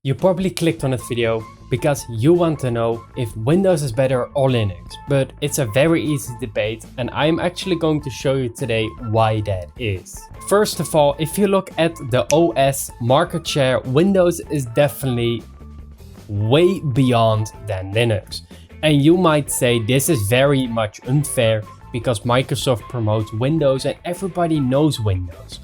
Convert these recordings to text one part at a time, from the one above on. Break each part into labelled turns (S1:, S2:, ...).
S1: You probably clicked on this video because you want to know if Windows is better or Linux, but it's a very easy debate and I'm actually going to show you today why that is. First of all, if you look at the OS market share, Windows is definitely way beyond than Linux. And you might say this is very much unfair because Microsoft promotes Windows and everybody knows Windows.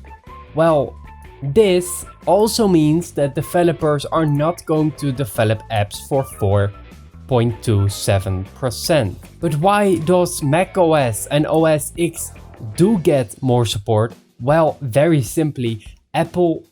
S1: Well, this also means that developers are not going to develop apps for 4.27%. But why does macOS and OS X do get more support? Well, very simply, Apple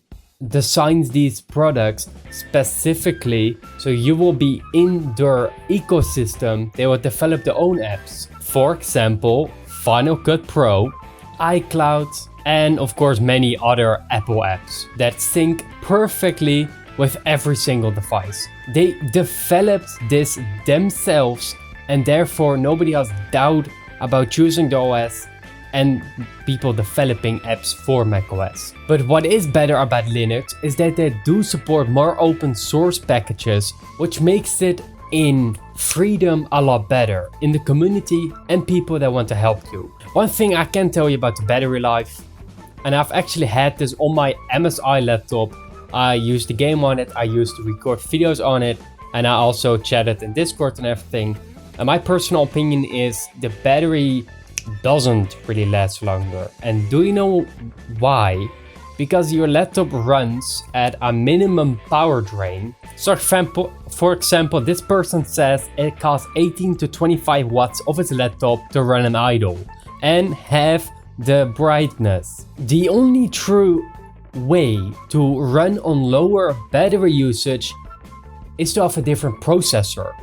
S1: designs these products specifically so you will be in their ecosystem. They will develop their own apps. For example, Final Cut Pro, iCloud, and of course many other Apple apps that sync perfectly with every single device. They developed this themselves and therefore nobody has doubt about choosing the OS and people developing apps for macOS. But what is better about Linux is that they do support more open source packages, which makes it in freedom a lot better in the community and people that want to help you. One thing I can tell you about the battery life, and I've actually had this on my MSI laptop. I used the game on it, I used to record videos on it, and I also chatted in Discord and everything. And my personal opinion is the battery doesn't really last longer. And do you know why? Because your laptop runs at a minimum power drain. So for example, this person says it costs 18 to 25 watts of his laptop to run an idle and have the brightness. The only true way to run on lower battery usage is to have a different processor.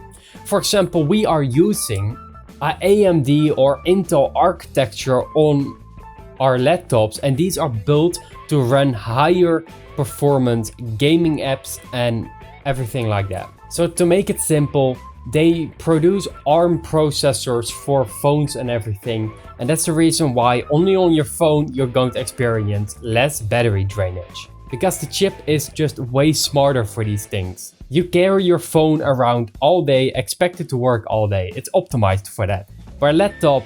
S1: For example, we are using an AMD or Intel architecture on our laptops, and these are built to run higher performance gaming apps and everything like that. So to make it simple, they produce ARM processors for phones and everything, and that's the reason why only on your phone you're going to experience less battery drainage. Because the chip is just way smarter for these things. You carry your phone around all day, expect it to work all day. It's optimized for that. For a laptop,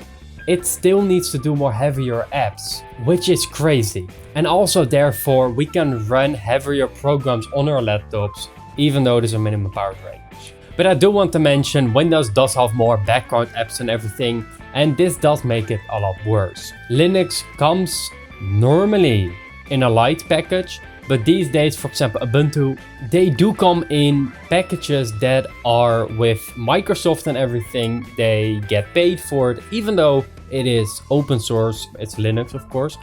S1: it still needs to do more heavier apps, which is crazy. And also therefore we can run heavier programs on our laptops, even though there's a minimum power drain. But I do want to mention Windows does have more background apps and everything, and this does make it a lot worse. Linux comes normally in a light package, but these days, for example Ubuntu, they do come in packages that are with Microsoft and everything. They get paid for it, even though it is open source, it's Linux of course.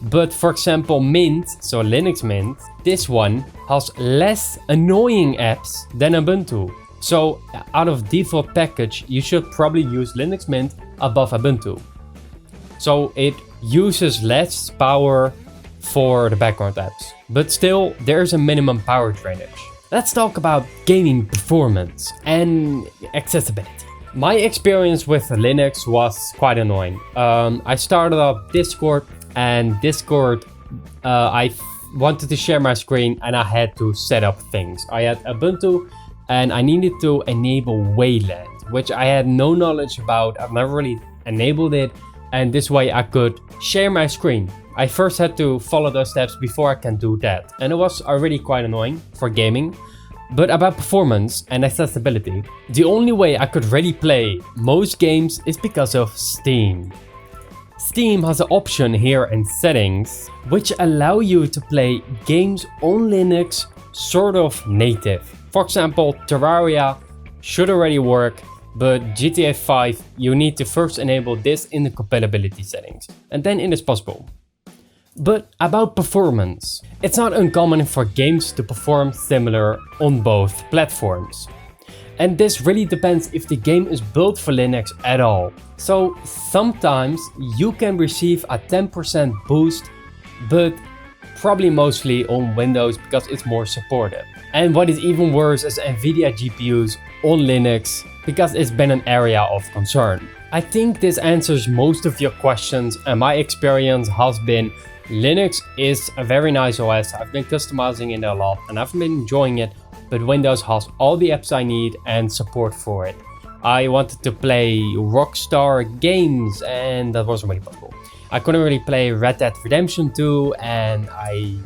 S1: But for example Mint, so Linux Mint, this one has less annoying apps than Ubuntu. So out of default package, you should probably use Linux Mint above Ubuntu. So it uses less power for the background apps, but still there's a minimum power drainage. Let's talk about gaming performance and accessibility. My experience with Linux was quite annoying. I started up Discord, and Discord, I wanted to share my screen and I had to set up things. I had Ubuntu and I needed to enable Wayland, which I had no knowledge about. I've never really enabled it, and this way I could share my screen. I first had to follow those steps before I can do that, and it was already quite annoying for gaming. But about performance and accessibility, the only way I could really play most games is because of Steam. Steam has an option here in settings which allow you to play games on Linux sort of native. For example, Terraria should already work, but GTA 5 you need to first enable this in the compatibility settings, and then it is possible. But about performance, it's not uncommon for games to perform similar on both platforms. And this really depends if the game is built for Linux at all. So sometimes you can receive a 10% boost, but probably mostly on Windows because it's more supported. And what is even worse is Nvidia GPUs on Linux, because it's been an area of concern. I think this answers most of your questions, and my experience has been Linux is a very nice OS. I've been customizing it a lot and I've been enjoying it but Windows has all the apps I need and support for it. I wanted to play Rockstar games and that wasn't really possible. I couldn't really play Red Dead Redemption 2 and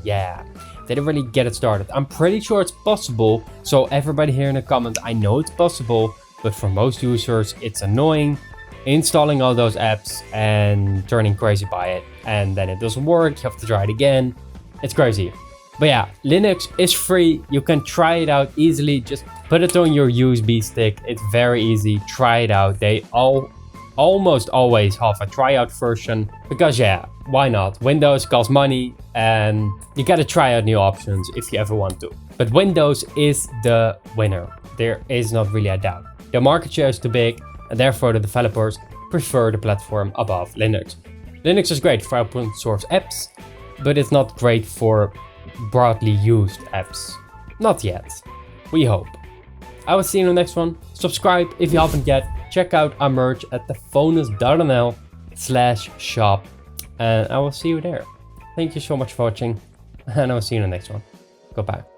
S1: didn't really get it started. I'm pretty sure it's possible, so everybody here in the comment, I know it's possible, but for most users it's annoying installing all those apps and turning crazy by it, and then it doesn't work, you have to try it again. It's crazy. But yeah, Linux is free, you can try it out easily, just put it on your USB stick, it's very easy, try it out. They almost always have a tryout version, because yeah, why not? Windows costs money and you gotta try out new options if you ever want to. But Windows is the winner, there is not really a doubt. The market share is too big and therefore the developers prefer the platform above Linux. Linux is great for open source apps, but it's not great for broadly used apps. Not yet. We hope. I will see you in the next one. Subscribe if you haven't yet. Check out our merch at thephonus.nl/shop and I will see you there. Thank you so much for watching and I will see you in the next one. Goodbye.